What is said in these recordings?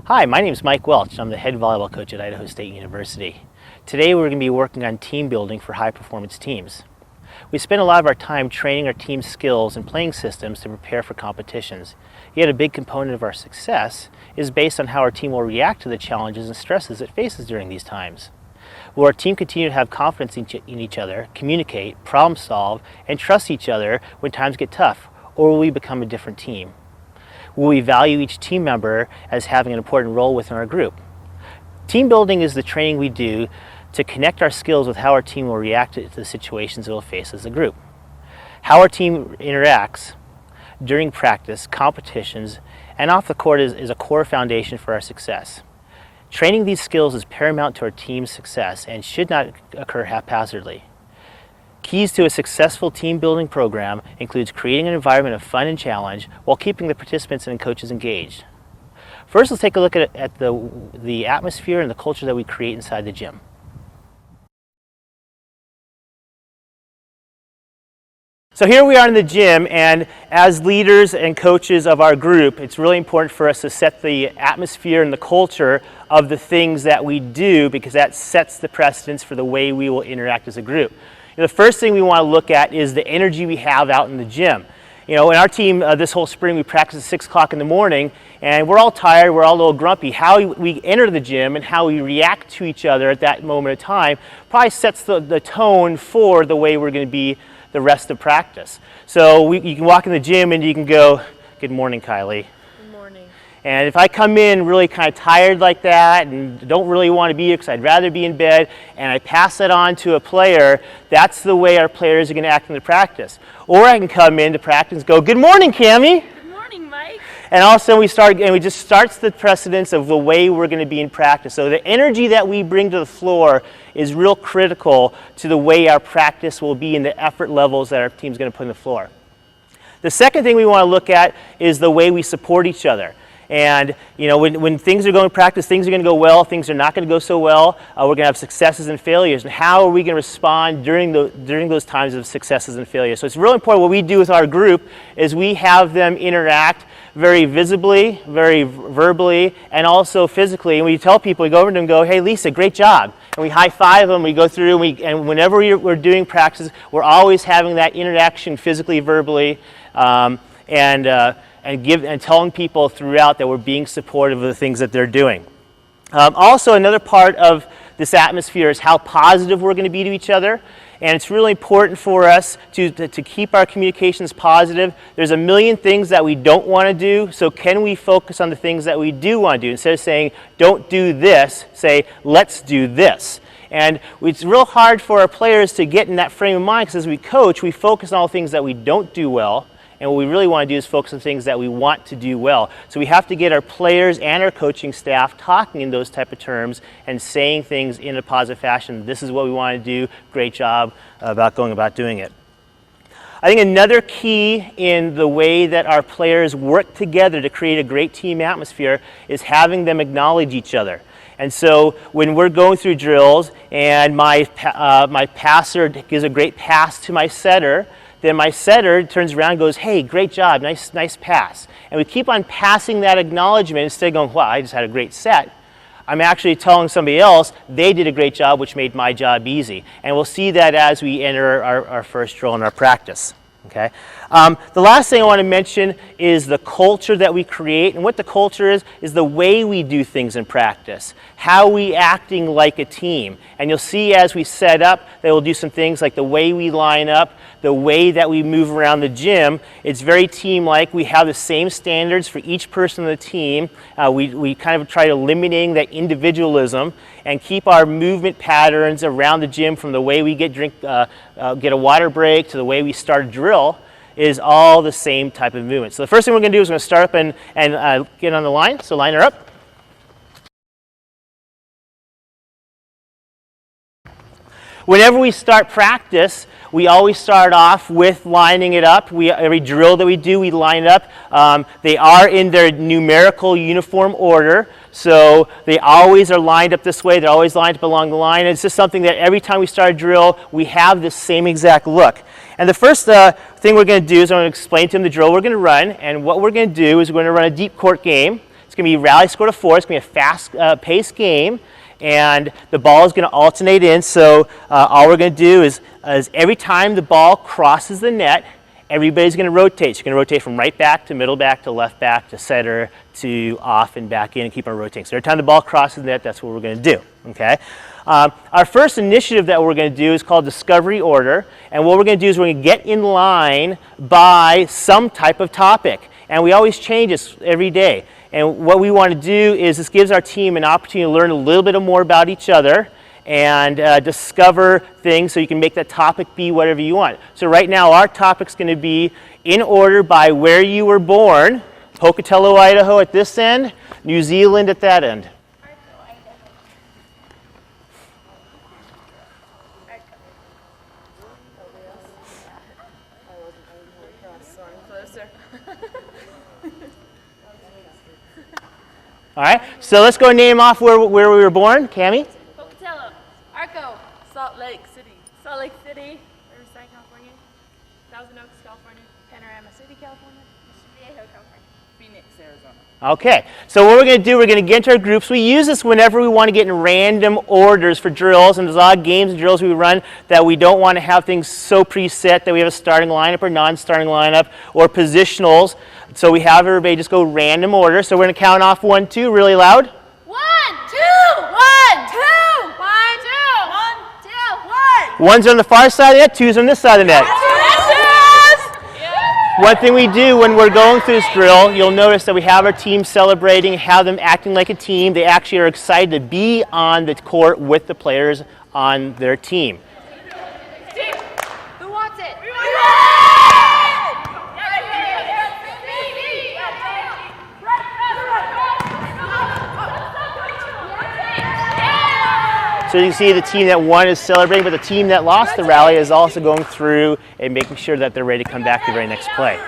Hi, my name is Mike Welch. I'm the head volleyball coach at Idaho State University. Today we're going to be working on team building for high performance teams. We spend a lot of our time training our team's skills and playing systems to prepare for competitions. Yet a big component of our success is based on how our team will react to the challenges and stresses it faces during these times. Will our team continue to have confidence in each other, communicate, problem solve, and trust each other when times get tough, or will we become a different team? Will we value each team member as having an important role within our group? Team building is the training we do to connect our skills with how our team will react to the situations it will face as a group. How our team interacts during practice, competitions, and off the court is a core foundation for our success. Training these skills is paramount to our team's success and should not occur haphazardly. Keys to a successful team building program includes creating an environment of fun and challenge while keeping the participants and coaches engaged. First, let's take a look at the atmosphere and the culture that we create inside the gym. So here we are in the gym, and as leaders and coaches of our group, it's really important for us to set the atmosphere and the culture of the things that we do, because that sets the precedence for the way we will interact as a group. The first thing we want to look at is the energy we have out in the gym. In our team this whole spring we practice at 6 o'clock in the morning, and we're all tired, we're all a little grumpy. How we enter the gym and how we react to each other at that moment of time probably sets the tone for the way we're going to be the rest of practice. So you can walk in the gym and you can go, "Good morning, Kylie." Good morning. And if I come in really kind of tired like that and don't really want to be here because I'd rather be in bed, and I pass it on to a player, that's the way our players are going to act in the practice. Or I can come into practice and go, "Good morning, Cammie." Good morning, Mike. And all of a sudden we just starts the precedence of the way we're going to be in practice. So the energy that we bring to the floor is real critical to the way our practice will be and the effort levels that our team's going to put on the floor. The second thing we want to look at is the way we support each other. And when things are going to practice, things are going to go well, things are not going to go so well. We're going to have successes and failures. And how are we going to respond during those times of successes and failures? So it's really important. What we do with our group is we have them interact very visibly, very verbally, and also physically. And we tell people, we go over to them and go, "Hey, Lisa, great job." And we high five them, we go through, and whenever we're doing practices, we're always having that interaction physically, verbally, and telling people throughout that we're being supportive of the things that they're doing. Also, another part of this atmosphere is how positive we're going to be to each other. And it's really important for us to keep our communications positive. There's a million things that we don't want to do, so can we focus on the things that we do want to do? Instead of saying, "Don't do this," say, "Let's do this." And it's real hard for our players to get in that frame of mind, because as we coach, we focus on all the things that we don't do well. And what we really want to do is focus on things that we want to do well. So we have to get our players and our coaching staff talking in those type of terms and saying things in a positive fashion. "This is what we want to do. Great job about going about doing it." I think another key in the way that our players work together to create a great team atmosphere is having them acknowledge each other. And so when we're going through drills and my passer gives a great pass to my setter, then my setter turns around and goes, "Hey, great job, nice pass." And we keep on passing that acknowledgement instead of going, "Wow, I just had a great set." I'm actually telling somebody else they did a great job, which made my job easy. And we'll see that as we enter our first drill in our practice. Okay. The last thing I want to mention is the culture that we create. And what the culture is the way we do things in practice. How we acting like a team. And you'll see as we set up that we'll do some things like the way we line up, the way that we move around the gym. It's very team-like. We have the same standards for each person on the team. We kind of try to eliminating that individualism and keep our movement patterns around the gym, from the way we get a water break to the way we start a drill, is all the same type of movement. So the first thing we're going to do is we're going to start up and get on the line. So line her up. Whenever we start practice, we always start off with lining it up. Every drill that we do, we line it up. They are in their numerical uniform order, so they always are lined up this way. They're always lined up along the line. It's just something that every time we start a drill, we have this same exact look. And the first thing we're going to do is I'm going to explain to them the drill we're going to run. And what we're going to do is we're going to run a deep court game. It's It's going to be rally score to 4. It's going to be a fast-paced game, and the ball is going to alternate in. So all we're going to do is every time the ball crosses the net, everybody's going to rotate. So you're going to rotate from right back to middle back to left back to center to off and back in and keep on rotating. So every time the ball crosses the net, that's what we're going to do. Okay. Our first initiative that we're going to do is called Discovery Order, and what we're going to do is we're going to get in line by some type of topic, and we always change this every day. And what we want to do is this gives our team an opportunity to learn a little bit more about each other and discover things so you can make that topic be whatever you want. So right now our topic's going to be in order by where you were born: Pocatello, Idaho at this end, New Zealand at that end. All right, so let's go name off where we were born. Cammie? Pocatello, Arco, Salt Lake City, Riverside, California, Thousand Oaks, California, Panorama City, California, Mission Viejo, California, Phoenix, Arizona. Okay, so what we're going to do, we're going to get into our groups. We use this whenever we want to get in random orders for drills, and there's a lot of games and drills we run that we don't want to have things so preset that we have a starting lineup or non-starting lineup or positionals. So we have everybody just go random order. So we're going to count off 1, 2 really loud. 1, 2, 1, 2, 1, 2, 1. One's on the far side of the net, two's on this side of the net. One thing we do when we're going through this drill, you'll notice that we have our team celebrating, have them acting like a team. They actually are excited to be on the court with the players on their team. Who wants it? So you can see the team that won is celebrating, but the team that lost the rally is also going through and making sure that they're ready to come back to the very next play.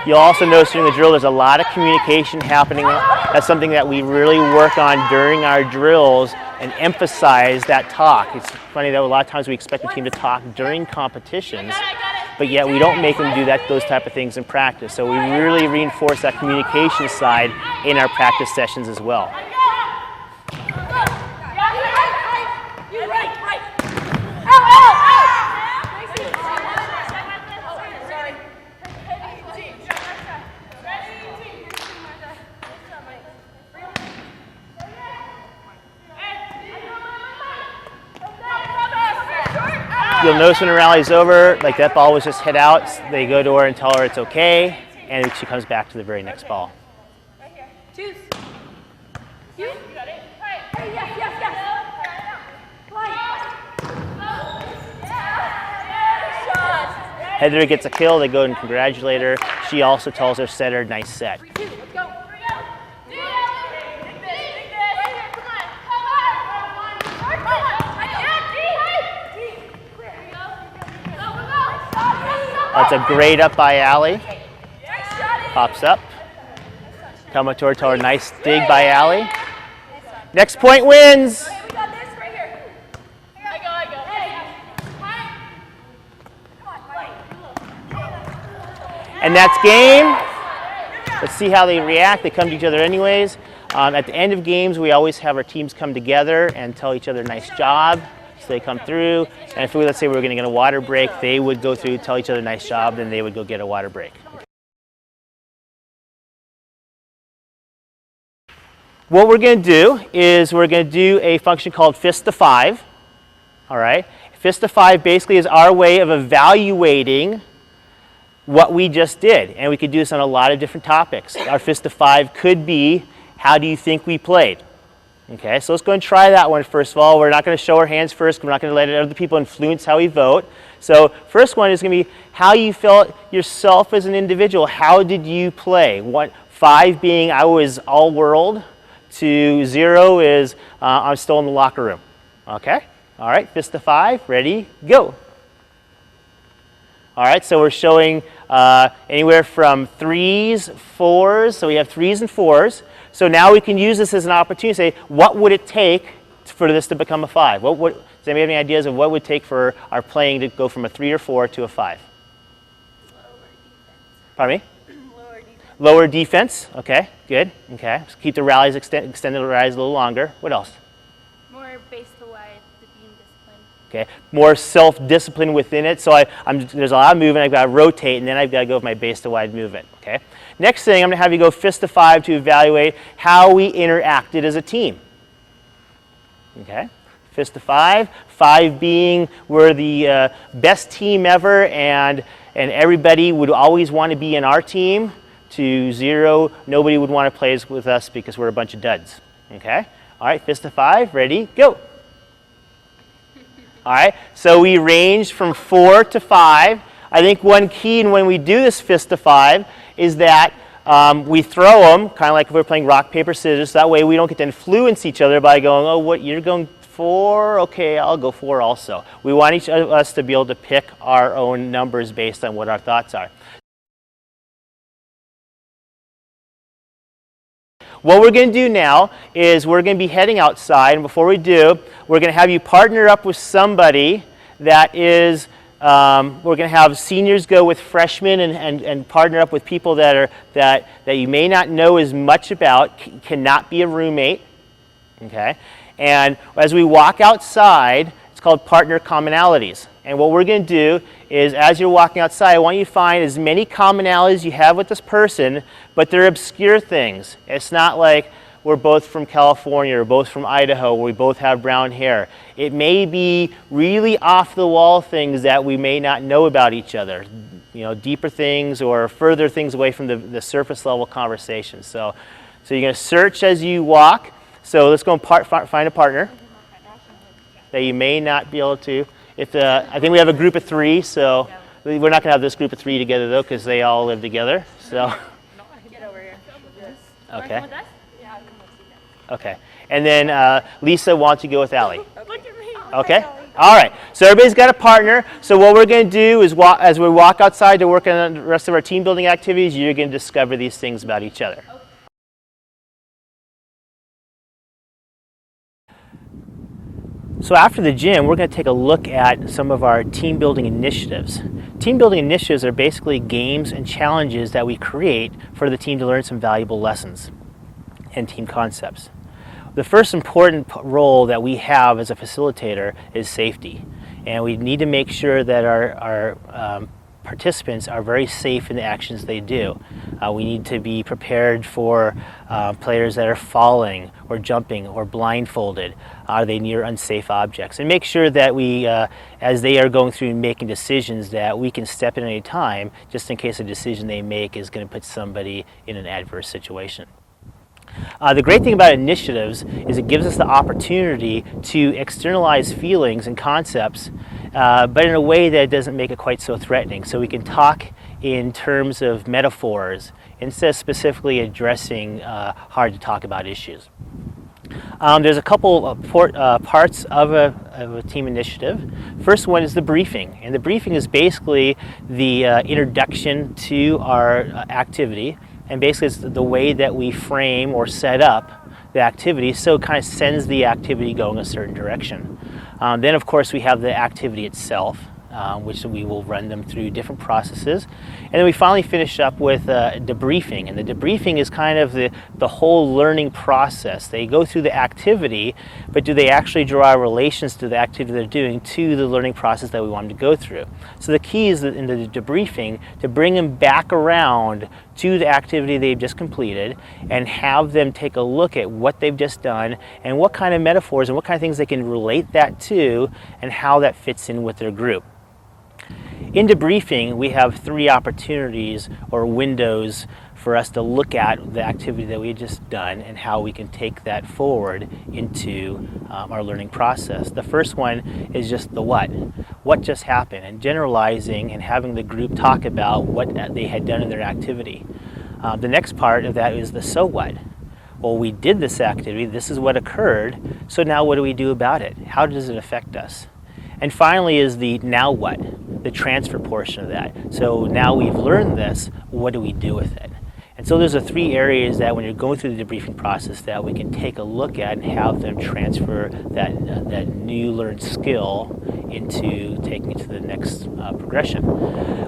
You'll also notice during the drill there's a lot of communication happening. That's something that we really work on during our drills and emphasize that talk. It's funny that a lot of times we expect the team to talk during competitions, but yet we don't make them do those type of things in practice. So we really reinforce that communication side in our practice sessions as well. You'll notice when the rally's over, like that ball was just hit out, they go to her and tell her it's okay, and she comes back to the very next ball. Choose. Heather gets a kill, they go and congratulate her. She also tells her setter, nice set. That's a great up by Allie. Pops up. Tomator tell her nice dig by Allie. Next point wins. And that's game. Let's see how they react. They come to each other anyways. At the end of games, we always have our teams come together and tell each other nice job. So they come through, and if let's say we were going to get a water break, they would go through, tell each other nice job, then they would go get a water break. What we're going to do is we're going to do a function called fist to 5. All right, fist to 5 basically is our way of evaluating what we just did, and we could do this on a lot of different topics. Our fist to 5 could be, how do you think we played? Okay, so let's go and try that one first of all. We're not going to show our hands first. We're not going to let other people influence how we vote. So first one is going to be how you felt yourself as an individual. How did you play? 5 being I was all world, to 0 is I'm still in the locker room. Okay, all right, fist to 5, ready, go. All right, so we're showing anywhere from 3s, 4s, so we have 3s and 4s. So now we can use this as an opportunity to say, what would it take for this to become a 5? Does anybody have any ideas of what it would take for our playing to go from a 3 or 4 to a 5? Pardon me? Lower defense. Lower defense. Okay, good. Okay, so keep the rallies extend the rallies a little longer. What else? More base to wide, the beam discipline. Okay, more self-discipline within it. So there's a lot of movement. I've got to rotate, and then I've got to go with my base to wide movement. Okay. Next thing, I'm going to have you go fist to 5 to evaluate how we interacted as a team. Okay, fist to 5. 5 being we're the best team ever, and everybody would always want to be in our team. To 0, nobody would want to play with us because we're a bunch of duds. Okay. All right, fist to 5. Ready? Go. All right, so we ranged from 4 to 5. I think one key when we do this fist to 5 is that we throw them, kind of like if we're playing rock, paper, scissors. That way we don't get to influence each other by going, oh, what, you're going 4? Okay, I'll go 4 also. We want each of us to be able to pick our own numbers based on what our thoughts are. What we're going to do now is we're going to be heading outside, and before we do, we're going to have you partner up with somebody that is, we're going to have seniors go with freshmen and partner up with people that you may not know as much about, cannot be a roommate, okay? And as we walk outside, it's called partner commonalities. And what we're going to do is, as you're walking outside, I want you to find as many commonalities you have with this person, but they're obscure things. It's not like we're both from California or both from Idaho, where we both have brown hair. It may be really off-the-wall things that we may not know about each other, you know, deeper things or further things away from the surface-level conversation. So you're going to search as you walk. So let's go and find a partner that you may not be able to. I think we have a group of 3, so we're not going to have this group of 3 together, though, because they all live together. So. Get over here. Okay. Yeah, come with Okay. And then Lisa wants to go with Allie. Look at me. Okay. All right. So everybody's got a partner. So what we're going to do is, as we walk outside to work on the rest of our team building activities, you're going to discover these things about each other. So after the gym, we're going to take a look at some of our team building initiatives. Team building initiatives are basically games and challenges that we create for the team to learn some valuable lessons and team concepts. The first important role that we have as a facilitator is safety. And we need to make sure that our participants are very safe in the actions they do. We need to be prepared for players that are falling or jumping or blindfolded. Are they near unsafe objects? And make sure that we, as they are going through and making decisions, that we can step in at any time just in case a decision they make is going to put somebody in an adverse situation. The great thing about initiatives is it gives us the opportunity to externalize feelings and concepts, but in a way that doesn't make it quite so threatening. So we can talk in terms of metaphors instead of specifically addressing hard to talk about issues. There's a couple of parts of a team initiative. First one is the briefing, and the briefing is basically the introduction to our activity. And basically it's the way that we frame or set up the activity, so it kind of sends the activity going a certain direction. Then of course we have the activity itself, which we will run them through different processes. And then we finally finish up with debriefing. And the debriefing is kind of the whole learning process. They go through the activity, but do they actually draw relations to the activity they're doing to the learning process that we want them to go through? So the key is that in the debriefing to bring them back around to the activity they've just completed and have them take a look at what they've just done and what kind of metaphors and what kind of things they can relate that to and how that fits in with their group. In debriefing, we have 3 opportunities or windows for us to look at the activity that we just done and how we can take that forward into our learning process. The first one is just the what just happened, and generalizing and having the group talk about what they had done in their activity. The next part of that is the so what. Well, we did this activity, this is what occurred, so now what do we do about it? How does it affect us? And finally is the now what, the transfer portion of that. So now we've learned this, what do we do with it? And so those are 3 areas that when you're going through the debriefing process that we can take a look at and have them transfer that new learned skill into taking it to the next progression.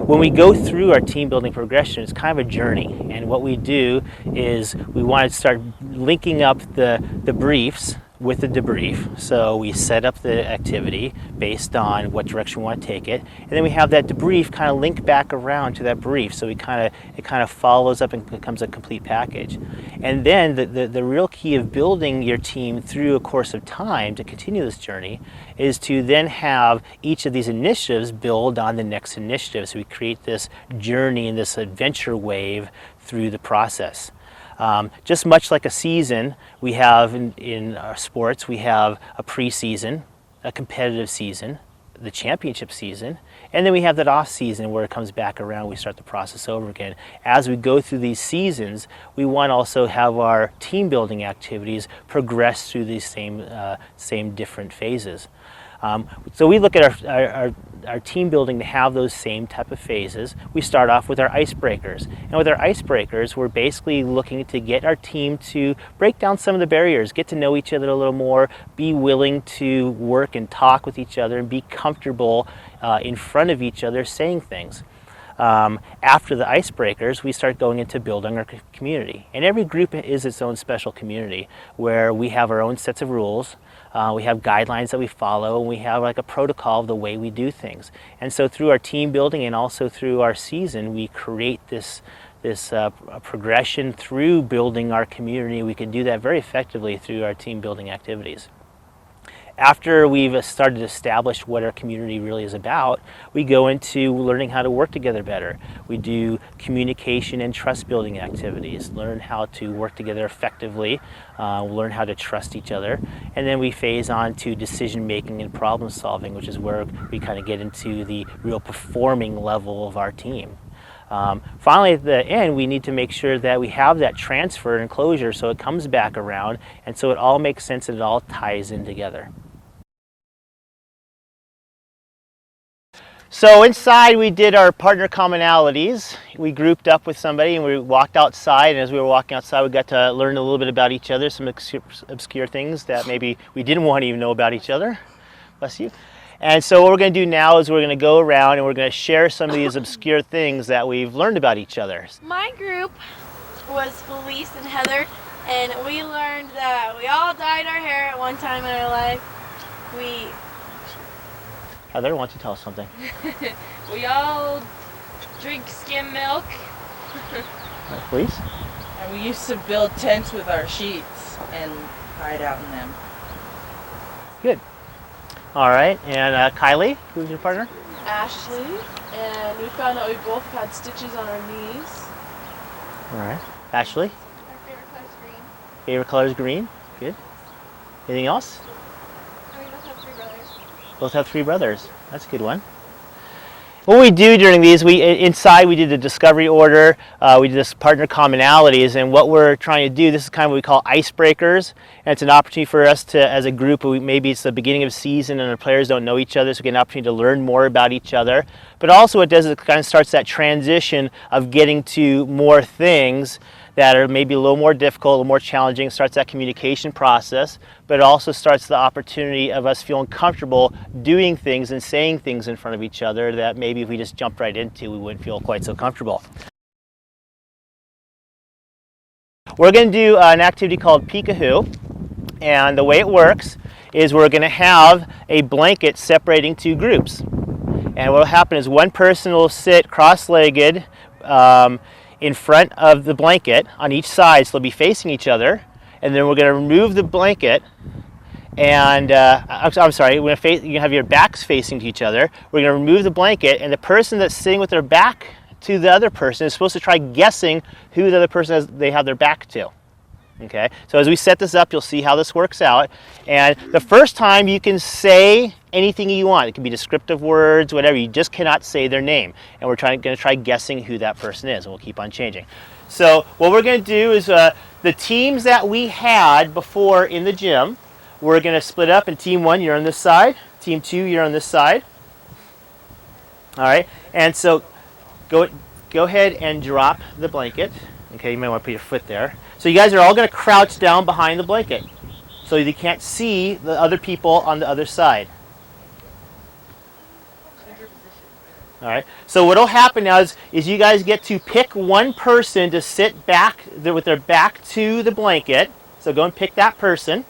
When we go through our team building progression, it's kind of a journey. And what we do is we want to start linking up the briefs with the debrief. So we set up the activity based on what direction we want to take it, and then we have that debrief kind of link back around to that brief. So it kind of follows up and becomes a complete package. And then the real key of building your team through a course of time to continue this journey is to then have each of these initiatives build on the next initiative. So we create this journey and this adventure wave through the process. Just much like a season, we have in our sports, we have a preseason, a competitive season, the championship season, and then we have that off season where it comes back around, we start the process over again. As we go through these seasons, we want to also have our team building activities progress through these same different phases. So we look at our team building to have those same type of phases. We start off with our icebreakers. And with our icebreakers, we're basically looking to get our team to break down some of the barriers, get to know each other a little more, be willing to work and talk with each other, and be comfortable in front of each other saying things. After the icebreakers, we start going into building our community. And every group is its own special community where we have our own sets of rules. We have guidelines that we follow, and we have like a protocol of the way we do things. And so through our team building and also through our season, we create this progression through building our community. We can do that very effectively through our team building activities. After we've started to establish what our community really is about, we go into learning how to work together better. We do communication and trust building activities, learn how to work together effectively, learn how to trust each other, and then we phase on to decision making and problem solving, which is where we kind of get into the real performing level of our team. Finally, at the end, we need to make sure that we have that transfer and closure so it comes back around, and so it all makes sense and it all ties in together. So inside we did our partner commonalities. We grouped up with somebody and we walked outside, and as we were walking outside we got to learn a little bit about each other, some obscure things that maybe we didn't want to even know about each other. Bless you. And so what we're going to do now is we're going to go around and we're going to share some of these obscure things that we've learned about each other. My group was Felice and Heather, and we learned that we all dyed our hair at one time in our life. Heather, why don't you tell us something? We all drink skim milk. Please. And we used to build tents with our sheets and hide out in them. Good. All right, and Kylie, who's your partner? Ashley, and we found out we both had stitches on our knees. All right. Ashley? Our favorite color is green. Favorite color is green. Good. Anything else? And we both have 3 brothers. Both have 3 brothers. That's a good one. What we do during these, inside we did the discovery order, we did this partner commonalities, and what we're trying to do, this is kind of what we call icebreakers, and it's an opportunity for us to, as a group, maybe it's the beginning of season and our players don't know each other, so we get an opportunity to learn more about each other. But also what it does is it kind of starts that transition of getting to more things that are maybe a little more difficult, a little more challenging, starts that communication process, but it also starts the opportunity of us feeling comfortable doing things and saying things in front of each other that maybe if we just jumped right into, we wouldn't feel quite so comfortable. We're going to do an activity called Peek-a-Who, and the way it works is we're going to have a blanket separating 2 groups. And what will happen is one person will sit cross-legged in front of the blanket on each side, so they'll be facing each other, and then we're going to remove the blanket, and I'm sorry, you're going to have your backs facing to each other. We're going to remove the blanket, and the person that's sitting with their back to the other person is supposed to try guessing who the other person they have their back to. Okay, so as we set this up, you'll see how this works out. And the first time you can say anything you want. It can be descriptive words, whatever. You just cannot say their name. And we're going to try guessing who that person is, and we'll keep on changing. So what we're going to do is the teams that we had before in the gym, we're going to split up, and team 1, you're on this side. Team 2, you're on this side. All right, and so go ahead and drop the blanket. Okay, you might want to put your foot there. So you guys are all going to crouch down behind the blanket so you can't see the other people on the other side. All right. So what will happen now is you guys get to pick one person to sit back with their back to the blanket. So go and pick that person.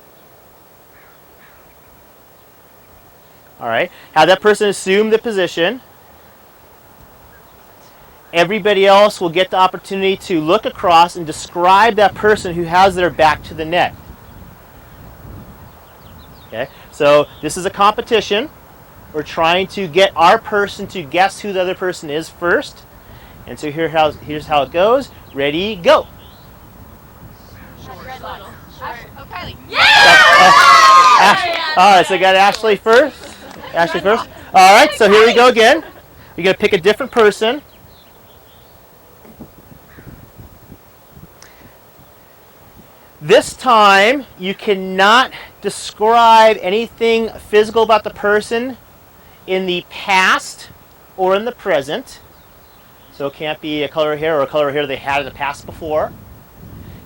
All right. Have that person assume the position. Everybody else will get the opportunity to look across and describe that person who has their back to the net. Okay. So this is a competition. We're trying to get our person to guess who the other person is first. And so here's how it goes. Ready, go. All right, so I got Ashley first. Ashley first. All right, so here we go again. You're going to pick a different person. This time, you cannot describe anything physical about the person in the past or in the present. So it can't be a color of hair or a color of hair they had in the past before.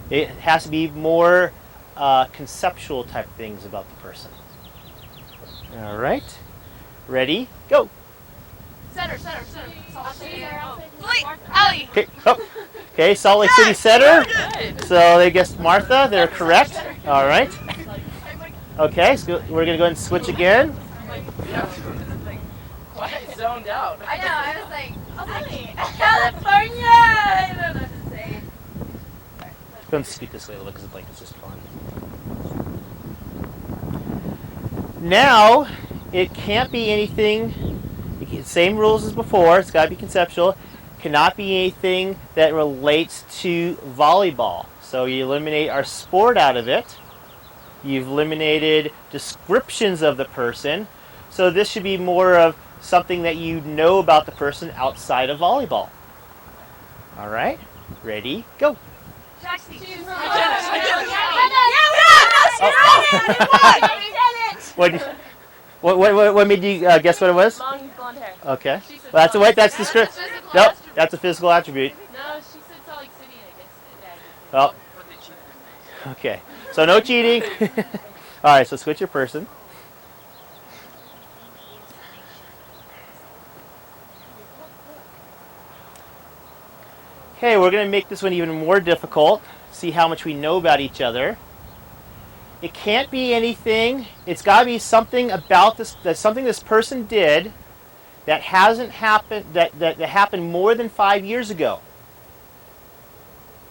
It has to be more conceptual type things about the person. All right. Ready? Go. Center. Alley. Okay. Oh. Okay. Salt Lake City Center. So they guessed Martha. They're correct. All right. Okay. So we're gonna go ahead and switch again. Quiet, zoned out. I know, I was like, California! I don't know what to say. Go and scoot this way a little because the blanket's just fun. Now, it can't be anything, same rules as before, it's got to be conceptual. Cannot be anything that relates to volleyball. So you eliminate our sport out of it. You've eliminated descriptions of the person. So this should be more of something that you know about the person outside of volleyball. All right, ready, go. What made you guess what it was? Long blonde hair. Okay. Well, that's description. Nope, that's a physical attribute. No, she said Salt Lake City, I guess. Oh. Okay. So no cheating. All right. So switch your person. Okay, we're going to make this one even more difficult. See how much we know about each other. It can't be anything. It's got to be something about this. Something this person did that hasn't happened. That happened more than 5 years ago.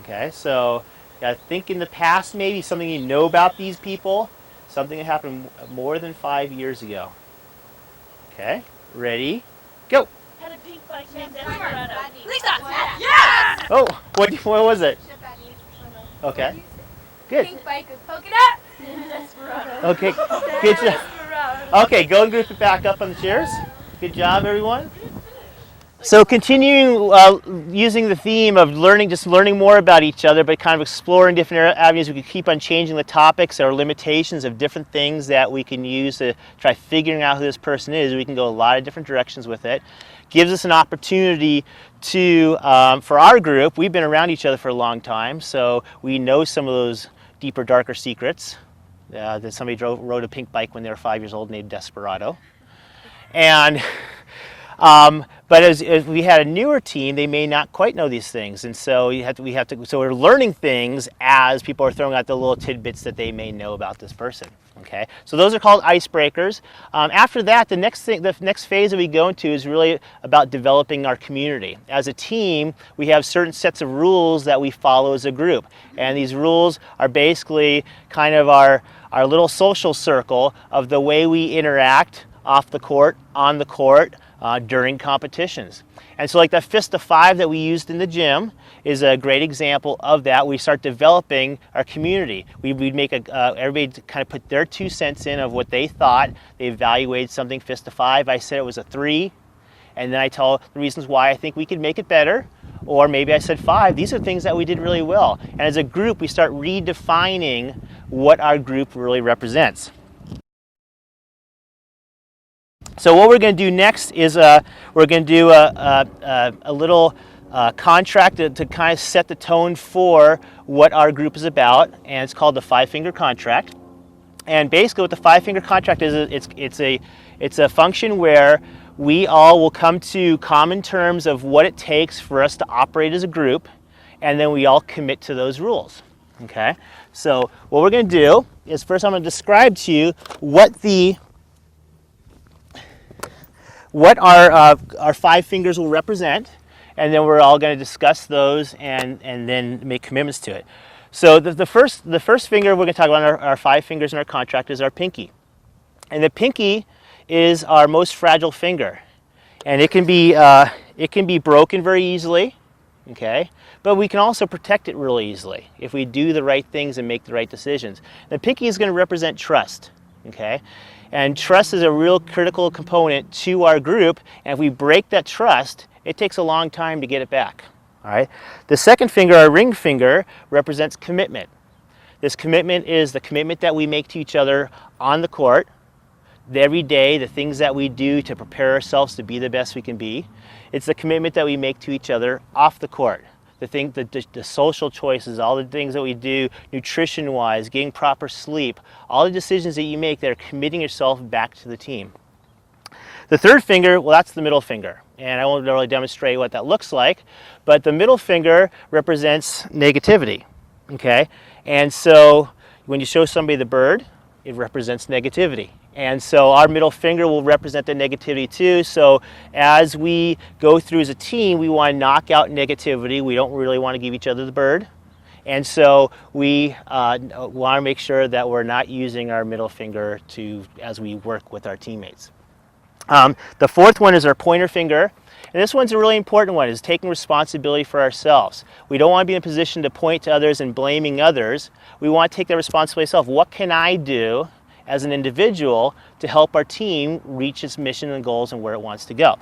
Okay, so you got to think in the past. Maybe something you know about these people. Something that happened more than 5 years ago. Okay, ready, go. Had a pink bike named Desperado. Lisa! Yeah! Oh, what was it? Okay, good. Pink bike with polka dot. Desperado. Okay, good job. Okay, go and group it back up on the chairs. Good job, everyone. So continuing using the theme of learning more about each other, but kind of exploring different avenues, we can keep on changing the topics or limitations of different things that we can use to try figuring out who this person is. We can go a lot of different directions with it. Gives us an opportunity to, for our group, we've been around each other for a long time, so we know some of those deeper, darker secrets. That somebody rode a pink bike when they were 5 years old named Desperado. And but as we had a newer team, they may not quite know these things, and so so we're learning things as people are throwing out the little tidbits that they may know about this person. Okay, so those are called icebreakers. After that, the next phase that we go into is really about developing our community. As a team, we have certain sets of rules that we follow as a group, and these rules are basically kind of our little social circle of the way we interact off the court, on the court, during competitions. And so like that fist of five that we used in the gym is a great example of that. We start developing our community. We'd make everybody kind of put their 2 cents in of what they thought. They evaluated something fist of five. I said it was a 3, and then I tell the reasons why I think we could make it better. Or maybe I said 5. These are things that we did really well. And as a group, we start redefining what our group really represents. So what we're going to do next is we're going to do a little contract to kind of set the tone for what our group is about, and it's called the five-finger contract. And basically what the five-finger contract is, it's a function where we all will come to common terms of what it takes for us to operate as a group, and then we all commit to those rules. Okay? So what we're going to do is first I'm going to describe to you what our five fingers will represent, and then we're all going to discuss those and then make commitments to it. So the first finger we're going to talk about our five fingers in our contract is our pinky. And the pinky is our most fragile finger. And it can be broken very easily, okay? But we can also protect it really easily if we do the right things and make the right decisions. The pinky is going to represent trust, okay? And trust is a real critical component to our group, and if we break that trust, it takes a long time to get it back. All right. The second finger, our ring finger, represents commitment. This commitment is the commitment that we make to each other on the court, every day, the things that we do to prepare ourselves to be the best we can be. It's the commitment that we make to each other off the court. The social choices, all the things that we do, nutrition-wise, getting proper sleep, all the decisions that you make that are committing yourself back to the team. The third finger, well, that's the middle finger. And I won't really demonstrate what that looks like, but the middle finger represents negativity, okay? And so when you show somebody the bird, it represents negativity. And so our middle finger will represent the negativity too. So as we go through as a team, we want to knock out negativity. We don't really want to give each other the bird. And so we want to make sure that we're not using our middle finger as we work with our teammates. The fourth one is our pointer finger, and this one's a really important one, is taking responsibility for ourselves. We don't want to be in a position to point to others and blaming others. We want to take that responsibility ourselves. What can I do as an individual to help our team reach its mission and goals and where it wants to go?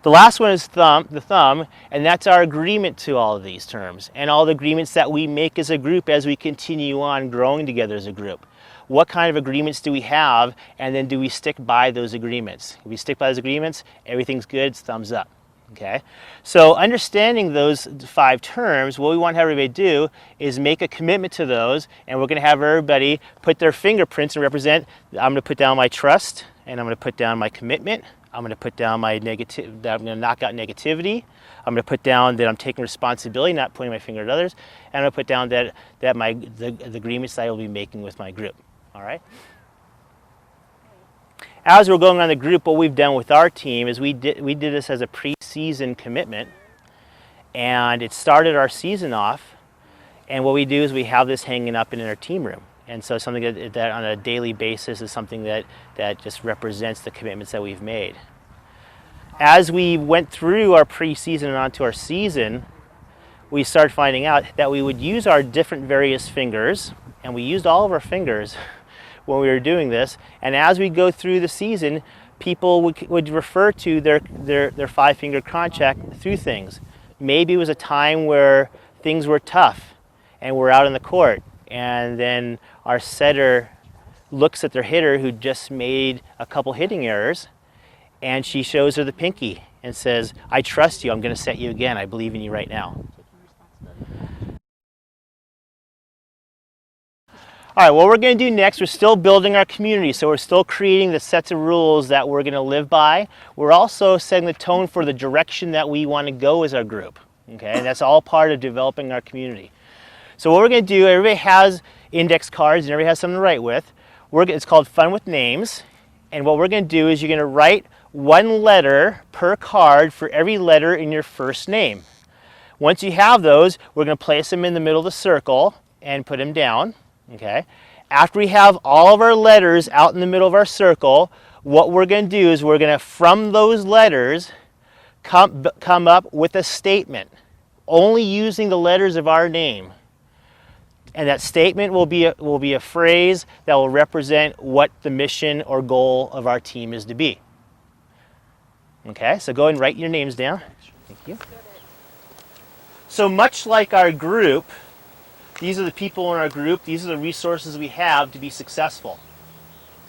The last one is the thumb, and that's our agreement to all of these terms and all the agreements that we make as a group as we continue on growing together as a group. What kind of agreements do we have, and then do we stick by those agreements? If we stick by those agreements, everything's good, it's thumbs up. Okay? So understanding those five terms, what we want to have everybody do is make a commitment to those, and we're going to have everybody put their fingerprints and represent. I'm going to put down my trust, and I'm going to put down my commitment. I'm going to put down my negative, that I'm going to knock out negativity. I'm going to put down that I'm taking responsibility, not pointing my finger at others. And I'm going to put down that the agreements that I will be making with my group. All right. As we're going on the group, what we've done with our team is we did this as a pre-season commitment, and it started our season off. And what we do is we have this hanging up in our team room, and so something that on a daily basis is something that just represents the commitments that we've made. As we went through our pre-season and onto our season, we started finding out that we would use our different various fingers, and we used all of our fingers when we were doing this, and as we go through the season, people would refer to their five-finger contract through things. Maybe it was a time where things were tough and we're out in the court, and then our setter looks at their hitter who just made a couple hitting errors, and she shows her the pinky and says, I trust you, I'm going to set you again, I believe in you right now. All right, what we're going to do next, we're still building our community, so we're still creating the sets of rules that we're going to live by. We're also setting the tone for the direction that we want to go as our group, okay? And that's all part of developing our community. So what we're going to do, everybody has index cards and everybody has something to write with. It's called Fun with Names, and what we're going to do is you're going to write one letter per card for every letter in your first name. Once you have those, we're going to place them in the middle of the circle and put them down. Okay. After we have all of our letters out in the middle of our circle, what we're going to do is we're going to, from those letters, come up with a statement, only using the letters of our name. And that statement will be a phrase that will represent what the mission or goal of our team is to be. Okay, so go ahead and write your names down. Thank you. So much like our group, these are the people in our group, these are the resources we have to be successful.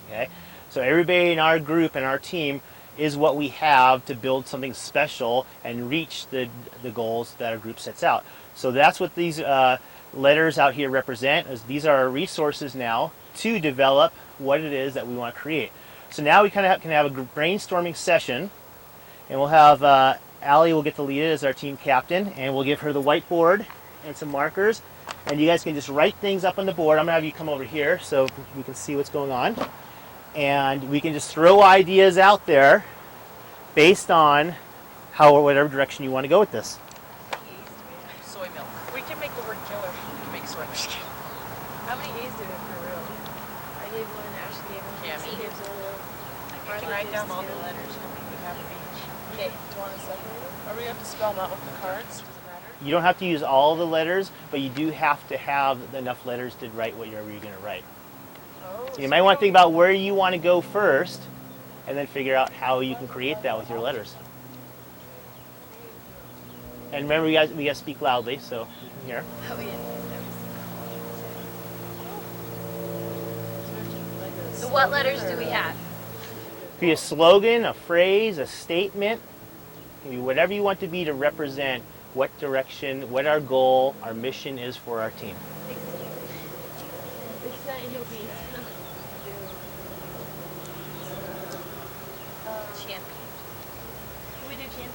Okay? So everybody in our group and our team is what we have to build something special and reach the goals that our group sets out. So that's what these letters out here represent. Is these are our resources now to develop what it is that we want to create. So now we kind of can have a brainstorming session, and we'll have Allie will get to lead it as our team captain, and we'll give her the whiteboard and some markers, and you guys can just write things up on the board. I'm gonna have you come over here so we can see what's going on, and we can just throw ideas out there based on how or whatever direction you want to go with this. Soy milk. We can make the word killer. We can make soy milk. How many A's do we have for real? I gave one, Ashley gave one, Yeah, Cassie me. gives one. I can write down all the letters and we can have each. Okay. Do you want to separate them? Or we have to spell them out with the cards? Does it matter? You don't have to use all the letters, but you do have to have enough letters to write whatever you're going to write. Oh, So you might want to think about where you want to go first, and then figure out how you can create that with your letters. And remember, we got to speak loudly so you can hear. Oh, yeah. So what letters do we have? It could be a slogan, a phrase, a statement. It can be whatever you want to be to represent what direction, what our goal, our mission is for our team. Champion. Can we do champion?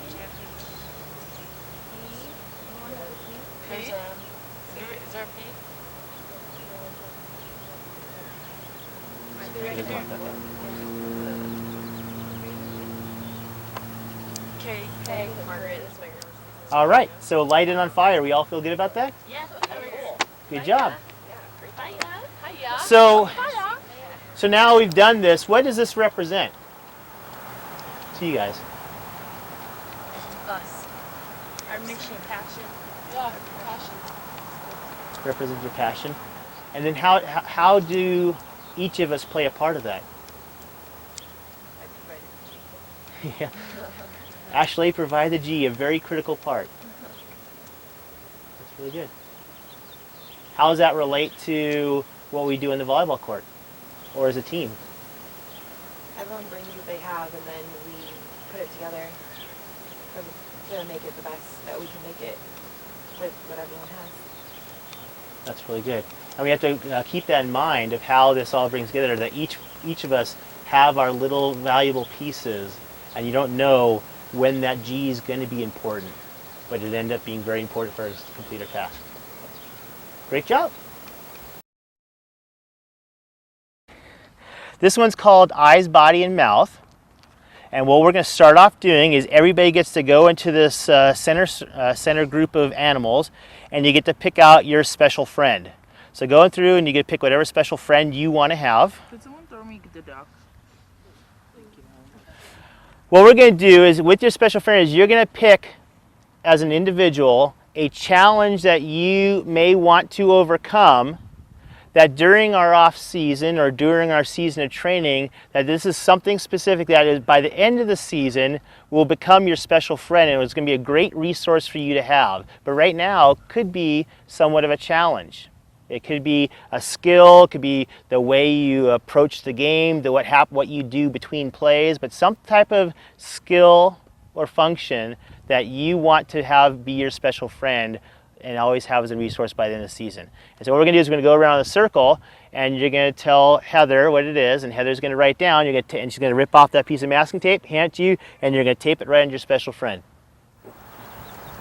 P? Is there a P? He doesn't want that there. K. Okay, Margaret, this way. All right, so light it on fire. We all feel good about that? Yeah. Good job. Hiya. So now we've done this. What does this represent to you guys? Us. Our mission. Passion. Yeah, passion. Represent your passion. And then how do each of us play a part of that? Yeah. Ashley, provide the G, a very critical part. That's really good. How does that relate to what we do in the volleyball court or as a team? Everyone brings what they have, and then we put it together to make it the best that we can make it with what everyone has. That's really good. And we have to keep that in mind of how this all brings together, that each of us have our little valuable pieces, and you don't know when that G is going to be important, but it ended up being very important for us to complete our task. Great job. This one's called Eyes, Body, and Mouth. And what we're going to start off doing is everybody gets to go into this center group of animals, and you get to pick out your special friend. So going through and you get to pick whatever special friend you want to have. Could someone throw me the duck? What we're going to do is with your special friend is you're going to pick as an individual a challenge that you may want to overcome, that during our off season or during our season of training, that this is something specific that is by the end of the season will become your special friend, and it's going to be a great resource for you to have. But right now it could be somewhat of a challenge. It could be a skill, it could be the way you approach the game, what you do between plays, but some type of skill or function that you want to have be your special friend and always have as a resource by the end of the season. And so what we're going to do is we're going to go around the circle, and you're going to tell Heather what it is, and Heather's going to write down, and she's going to rip off that piece of masking tape, hand it to you, and you're going to tape it right on your special friend.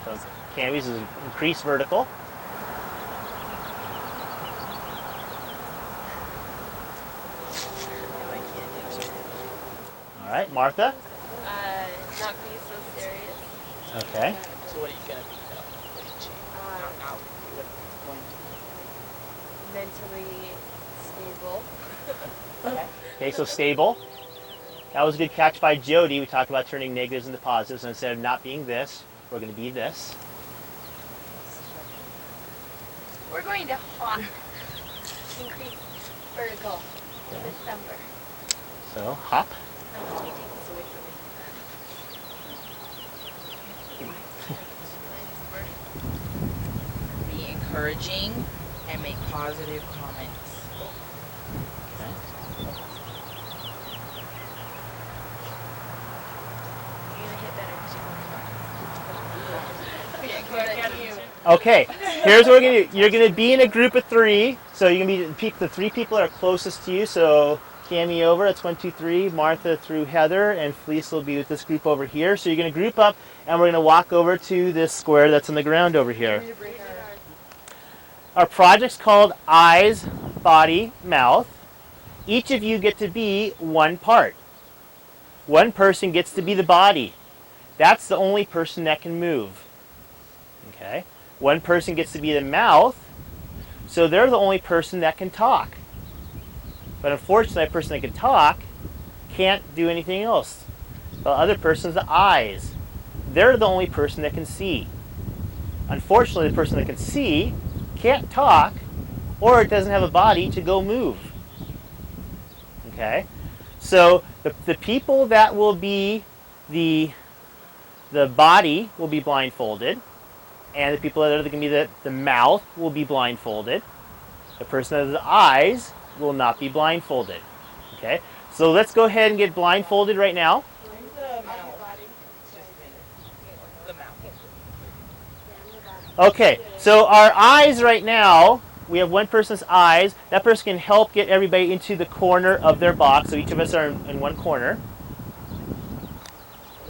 So canvas is increased vertical. All right, Martha. Not be so serious. Okay. So what are you going to be? Mentally stable. Okay, so stable. That was a good catch by Jody. We talked about turning negatives into positives. And instead of not being this, we're going to be this. We're going to hop. Increase vertical. December. So hop. Can you take this away from me? Be encouraging and make positive comments. Okay. Okay, here's what we're going to do. You're going to be in a group of 3. So you're going to be the 3 people that are closest to you. So Cami over, that's 1, 2, 3. Martha through Heather, and Felice will be with this group over here. So you're going to group up, and we're going to walk over to this square that's on the ground over here. Our project's called Eyes, Body, Mouth. Each of you get to be one part. One person gets to be the body. That's the only person that can move. Okay? One person gets to be the mouth, so they're the only person that can talk. But unfortunately, that person that can talk can't do anything else. The other person's the eyes. They're the only person that can see. Unfortunately, the person that can see can't talk, or it doesn't have a body to go move. Okay? So the people that will be the body will be blindfolded, and the people that are going to be the mouth will be blindfolded. The person that has the eyes will not be blindfolded. Okay? So let's go ahead and get blindfolded right now. Okay, so our eyes right now, we have one person's eyes. That person can help get everybody into the corner of their box. So each of us are in one corner.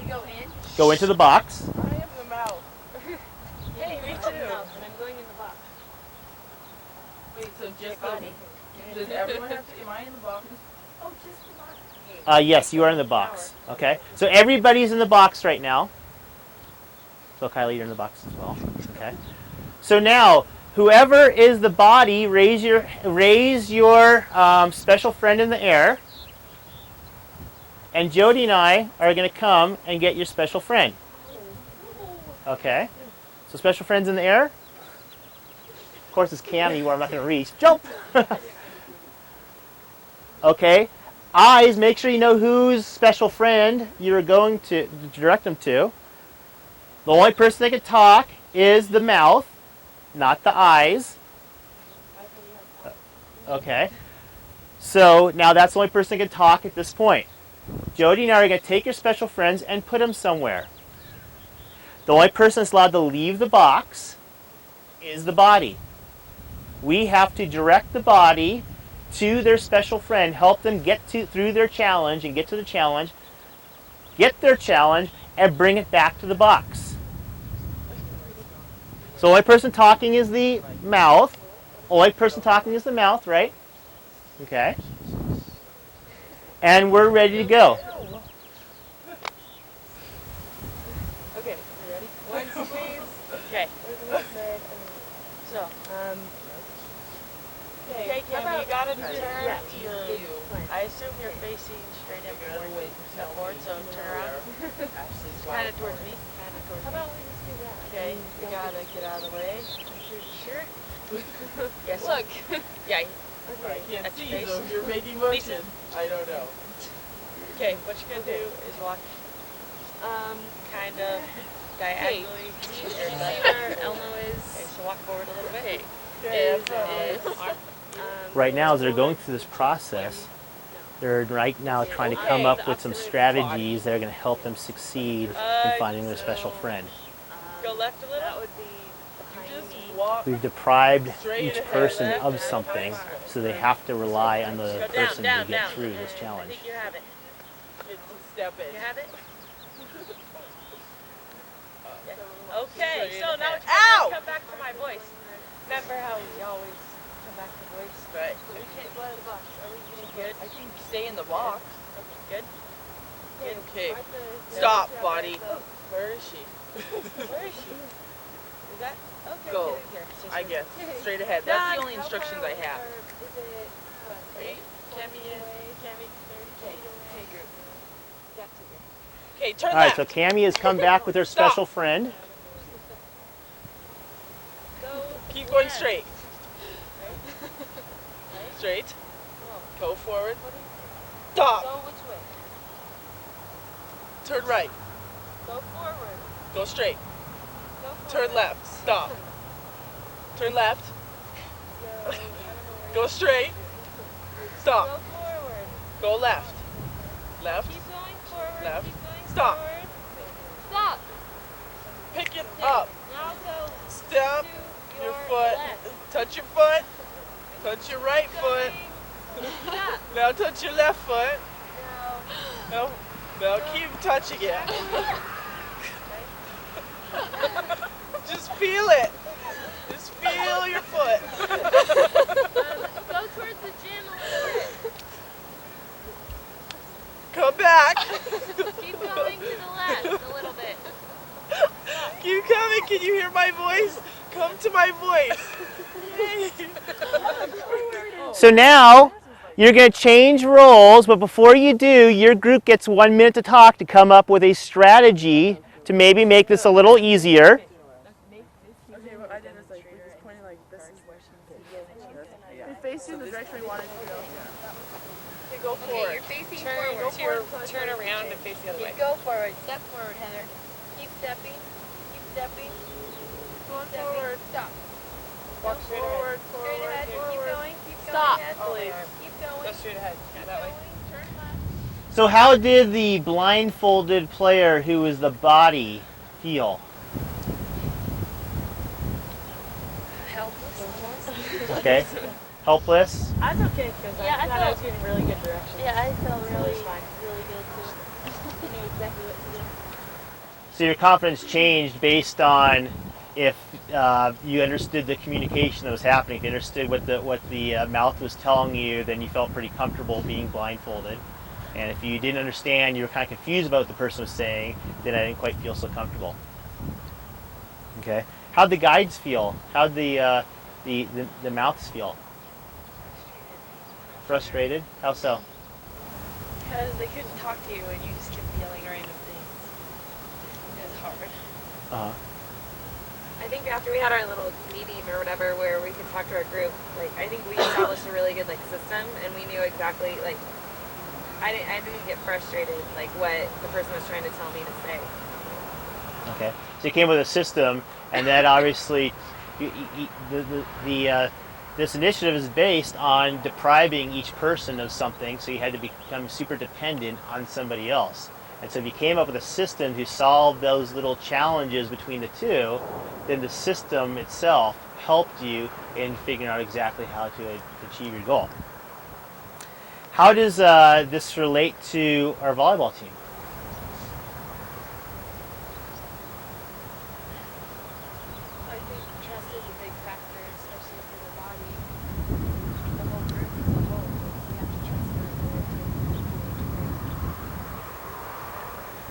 We go in. Go into the box. I have the mouth. Hey, me too. And I'm going in the box. Wait, so just body? Does everyone have to? Am I in the box? Oh, just the box. Yes, you are in the box. Okay, so everybody's in the box right now. So Kylie, you're in the box as well. Okay. So now, whoever is the body, raise your special friend in the air. And Jody and I are going to come and get your special friend. Okay. So special friend's in the air. Of course, it's Cami where I'm not going to reach. Jump. Okay. Eyes, make sure you know whose special friend you're going to direct them to. The only person that can talk is the mouth, not the eyes. Okay. So now that's the only person that can talk at this point. Jody and I are going to take your special friends and put them somewhere. The only person that's allowed to leave the box is the body. We have to direct the body to their special friend, help them get through their challenge and get to the challenge, get their challenge, and bring it back to the box. So the only person talking is the mouth. Only person talking is the mouth, right? Okay. And we're ready to go. Okay, you ready? One, please. Okay. So, Okay, Kim, you gotta turn to your. I assume you're facing straight in the board, so turn around. Kind of towards me. Kind of towards me. How about we just do that? Okay, you gotta get out of the way. Shirt. Yes. Look. Yeah. I can't That's see your you face. though. You're making motion. I don't know. Okay, what you're gonna do is walk, kind of diagonally. Do you see where Elmo is? Okay, so walk forward a little bit. Right now, as they're going through this process, they're right now trying to come up with some strategies that are going to help them succeed in finding their special friend. Go left a little. That would be Just walk. We've deprived each person of something, so they have to rely on the person to get through this I challenge. think you have it. Step in. You have it? Okay, so now it's Ow! come back to my voice. Remember how we always come back to voice? Right. We can't go out of the box. Are we getting good? I can stay in the box. Good? Okay. Stop, body. Where is she? Where is she? Is that? Okay. Go. Here. So I guess. Straight ahead. That's the only instructions I have. Okay, turn All right, left. so Cami has come back with her special friend. Keep going straight. Straight. Go forward. Stop. Go which way? Turn right. Go forward. Go straight. Go forward. Turn left. Stop. Turn left. Go straight. Go Stop. forward. Go left. Left. Keep going forward. Left. Keep going Stop. forward. Stop. Pick it up. Now go Step your foot. Touch your foot. Touch your right foot. Now touch your left foot. No. No, keep touching it. Just feel it. Just feel your foot. Go towards the gym a little bit. Come back. Keep going to the left a little bit. Keep coming. Can you hear my voice? Come to my voice. So now you're going to change roles, but before you do, your group gets 1 minute to talk to come up with a strategy to maybe make this a little easier. Okay, what I did is like, we're just pointing like this is where she's facing the direction we wanted to go. Okay, go forward. You're facing Turn, forward. turn around and face the other way. Go forward. Step forward, Heather. Keep stepping. Keep stepping. Going forward. Stop. Walk Go straight forward. ahead. Straight ahead. Keep going. Keep going. Stop. Ahead. Please. Keep going. Go straight ahead. Yeah, Keep that way. going. Turn left. So how did the blindfolded player who was the body feel? Helpless. Okay. Helpless? I was okay because Yeah, I I thought I felt- was getting really good direction. Yeah, I felt So really, it's fine. really good too. I knew exactly what to do. So your confidence changed based on if you understood the communication that was happening. If you understood what the mouth was telling you, then you felt pretty comfortable being blindfolded. And if you didn't understand, you were kind of confused about what the person was saying, then I didn't quite feel so comfortable. Okay. How'd the guides feel? How'd the mouths feel? Frustrated? How so? Because they couldn't talk to you and you just kept yelling random things. It was hard. Uh-huh. I think after we had our little meeting or whatever where we could talk to our group, like I think we established a really good like system and we knew exactly like I didn't get frustrated like what the person was trying to tell me to say. Okay. So you came with a system, and that obviously, this initiative is based on depriving each person of something, so you had to become super dependent on somebody else. And so if you came up with a system to solve those little challenges between the two, then the system itself helped you in figuring out exactly how to achieve your goal. How does this relate to our volleyball team? I think trust is a big factor, especially for the body. The whole group as a whole. We have to trust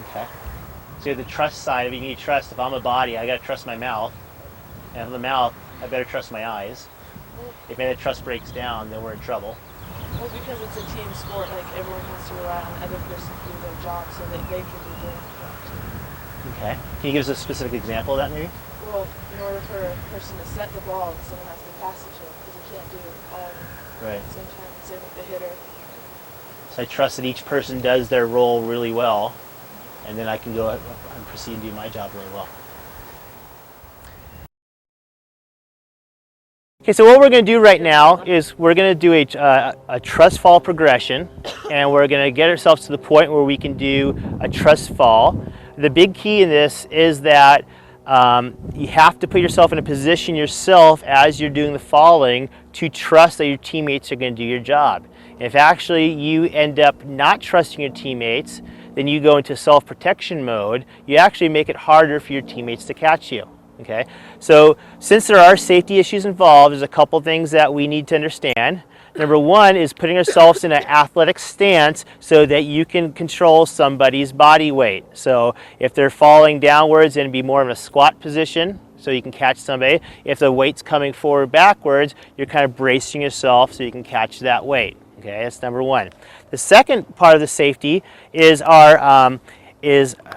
Okay. So the trust side of it, you need trust. If I'm a body, I got to trust my mouth. And if the mouth, I better trust my eyes. If any of the trust breaks down, then we're in trouble. Well, because it's a team sport, like everyone has to rely on the other person to do their job so that they can do their job. Okay. Can you give us a specific example of that, maybe? Well, in order for a person to set the ball, someone has to pass it to them because you can't do it all Right. at the same time. Same with the hitter. So I trust that each person does their role really well, and then I can go and proceed and do my job really well. Okay, so what we're going to do right now is we're going to do a trust fall progression, and we're going to get ourselves to the point where we can do a trust fall. The big key in this is that you have to put yourself in a position yourself as you're doing the falling to trust that your teammates are going to do your job. If actually you end up not trusting your teammates, then you go into self-protection mode. You actually make it harder for your teammates to catch you. Okay, so since there are safety issues involved, there's a couple things that we need to understand. Number one is putting ourselves in an athletic stance so that you can control somebody's body weight. So if they're falling downwards, then be more in a squat position so you can catch somebody. If the weight's coming forward backwards, you're kind of bracing yourself so you can catch that weight. Okay, that's number one. The second part of the safety is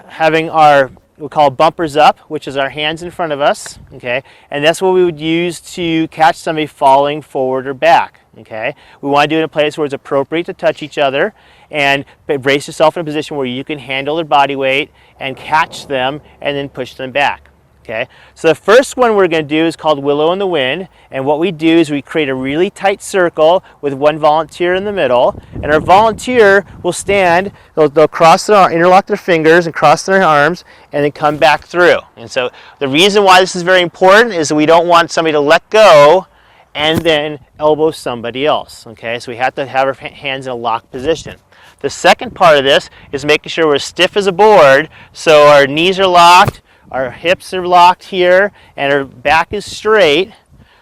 having our we call bumpers up, which is our hands in front of us, okay? And that's what we would use to catch somebody falling forward or back, okay? We want to do it in a place where it's appropriate to touch each other and brace yourself in a position where you can handle their body weight and catch them and then push them back, Okay, so the first one we're going to do is called Willow in the Wind, and what we do is we create a really tight circle with one volunteer in the middle, and our volunteer will stand, they'll cross their interlock their fingers and cross their arms, and then come back through. And so the reason why this is very important is that we don't want somebody to let go and then elbow somebody else. Okay, so we have to have our hands in a locked position. The second part of this is making sure we're stiff as a board, so our knees are locked, our hips are locked here, and our back is straight.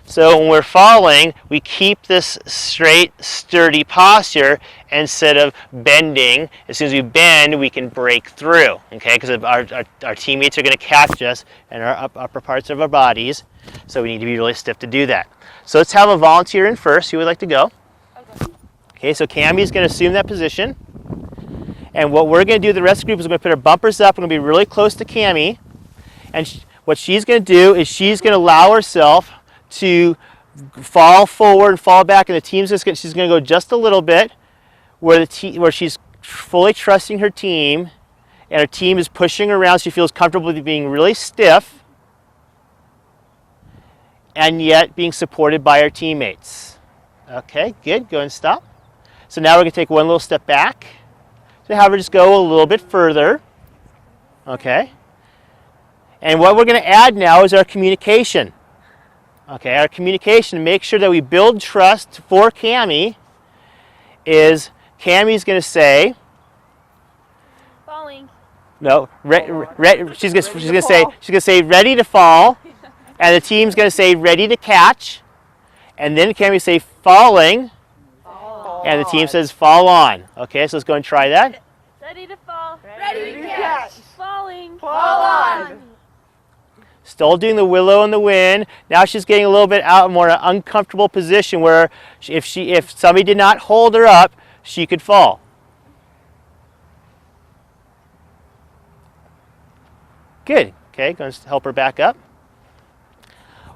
So when we're falling, we keep this straight, sturdy posture instead of bending. As soon as we bend, we can break through, okay? Because our teammates are going to catch us in our upper parts of our bodies, so we need to be really stiff to do that. So let's have a volunteer in first. Who would like to go? Okay, so Cammie's going to assume that position. And what we're going to do, the rest of the group, is we're going to put our bumpers up. We're going to be really close to Cammie. And what she's going to do is she's going to allow herself to fall forward and fall back, and the team's just she's going to go just a little bit where she's fully trusting her team, and her team is pushing her around. She feels comfortable with being really stiff and yet being supported by her teammates. Okay, good. Go and stop. So now we're going to take one little step back. So have her just go a little bit further. Okay. And what we're going to add now is our communication. Okay, our communication, make sure that we build trust for Cammie, is Cammie's going to say, Falling. no, she's going to say ready to fall, and the team's going to say ready to catch, and then Cammie say falling, and the team says fall on. Okay, so let's go and try that. Ready to fall. Ready to catch. Falling. Fall on. Still doing the Willow in the Wind. Now she's getting a little bit out more an uncomfortable position where if somebody did not hold her up, she could fall. Good. Okay, going to help her back up.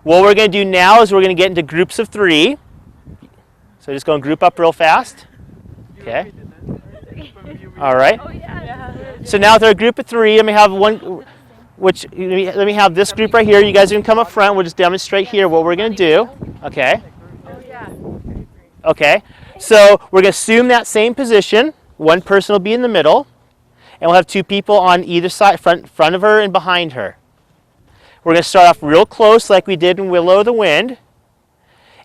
What we're going to do now is we're going to get into groups of 3. So just go and group up real fast. Okay. All right. Oh, yeah. So now with our group of 3, let me have one. Let me have this group right here. You guys are going to come up front. We'll just demonstrate here what we're going to do. Okay. Okay. So we're going to assume that same position. One person will be in the middle, and we'll have 2 people on either side, front of her and behind her. We're going to start off real close, like we did in Willow the Wind,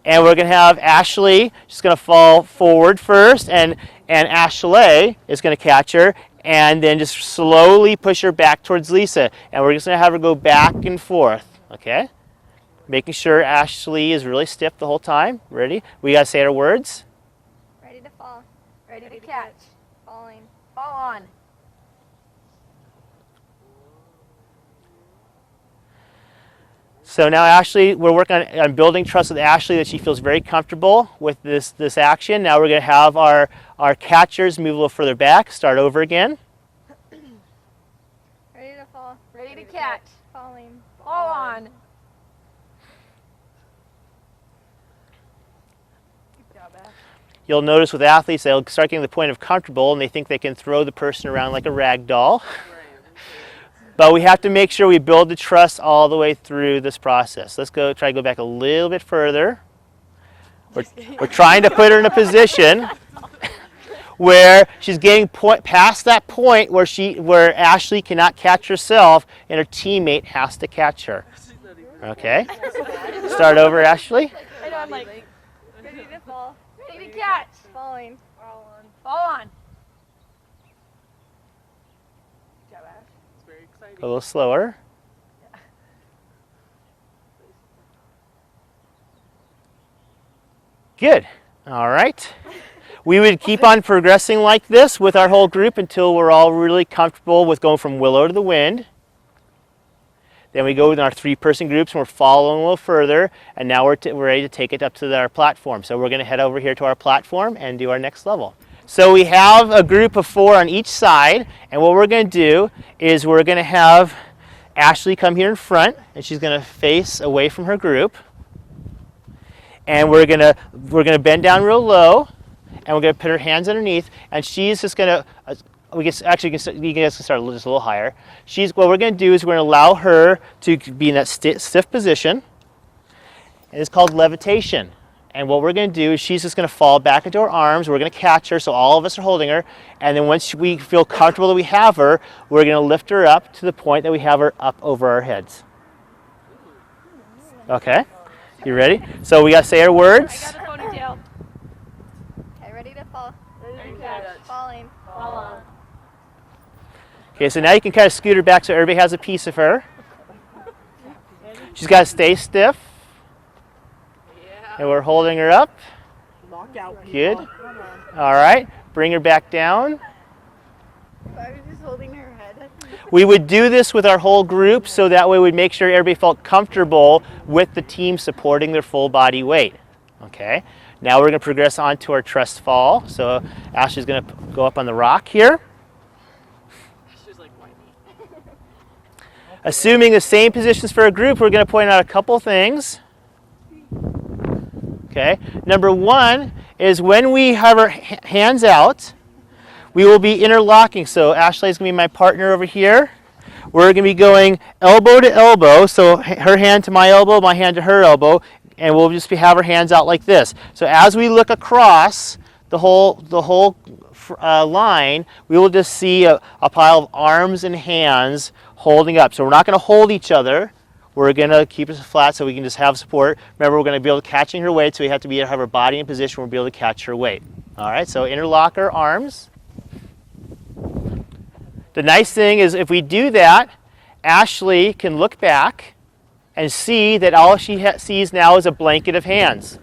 and we're going to have Ashley. She's going to fall forward first, and Ashley is going to catch her. And then just slowly push her back towards Lisa. And we're just going to have her go back and forth, okay? Making sure Ashley is really stiff the whole time. Ready? We got to say our words. Ready to fall. Ready to catch. Falling. Fall on. So now Ashley, we're working on building trust with Ashley that she feels very comfortable with this action. Now we're going to have our catchers move a little further back. Start over again. Ready to fall. Ready to catch. Falling. Fall on. You'll notice with athletes, they'll start getting to the point of comfortable and they think they can throw the person around like a rag doll. But we have to make sure we build the trust all the way through this process. Let's try to go back a little bit further. We're trying to put her in a position where she's getting past that point where Ashley cannot catch herself and her teammate has to catch her. Okay? Start over, Ashley. I know, I'm like, ready to fall. Ready to catch. Falling. Fall on. Fall on. A little slower. Good. All right. We would keep on progressing like this with our whole group until we're all really comfortable with going from Willow to the Wind. Then we go in our 3-person groups and we're following a little further, and now we're ready to take it up to our platform. So we're going to head over here to our platform and do our next level. So we have a group of 4 on each side, and what we're going to do is we're going to have Ashley come here in front, and she's going to face away from her group. And we're going to bend down real low, and we're going to put her hands underneath, and she's just going to we can actually you guys can start just a little higher. What we're going to do is we're going to allow her to be in that stiff position. And it's called levitation. And what we're going to do is she's just going to fall back into our arms. We're going to catch her, so all of us are holding her. And then once we feel comfortable that we have her, we're going to lift her up to the point that we have her up over our heads. Okay? You ready? So we got to say our words. I got a ponytail. Okay, ready to fall. Ready to catch. Falling. Fall on. Okay, so now you can kind of scoot her back so everybody has a piece of her. She's got to stay stiff. And we're holding her up. Good. All right. Bring her back down. I was just holding her head. We would do this with our whole group, so that way we'd make sure everybody felt comfortable with the team supporting their full body weight. Okay. Now we're going to progress on to our trust fall. So Ashley's going to go up on the rock here. Assuming the same positions for a group, we're going to point out a couple things. Okay. Number one is when we have our hands out, we will be interlocking. So Ashley's going to be my partner over here. We're going to be going elbow to elbow. So her hand to my elbow, my hand to her elbow, and we'll just have our hands out like this. So as we look across the whole line, we will just see a pile of arms and hands holding up. So we're not going to hold each other. We're going to keep it flat so we can just have support. Remember, we're going to be able to catching her weight, so we have to have her body in position where we'll be able to catch her weight. All right, so interlock our arms. The nice thing is if we do that, Ashley can look back and see that all she sees now is a blanket of hands.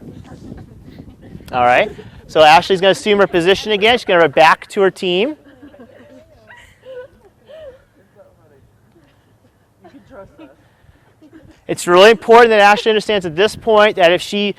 All right, so Ashley's going to assume her position again. She's going to run back to her team. It's really important that Ashley understands at this point that if she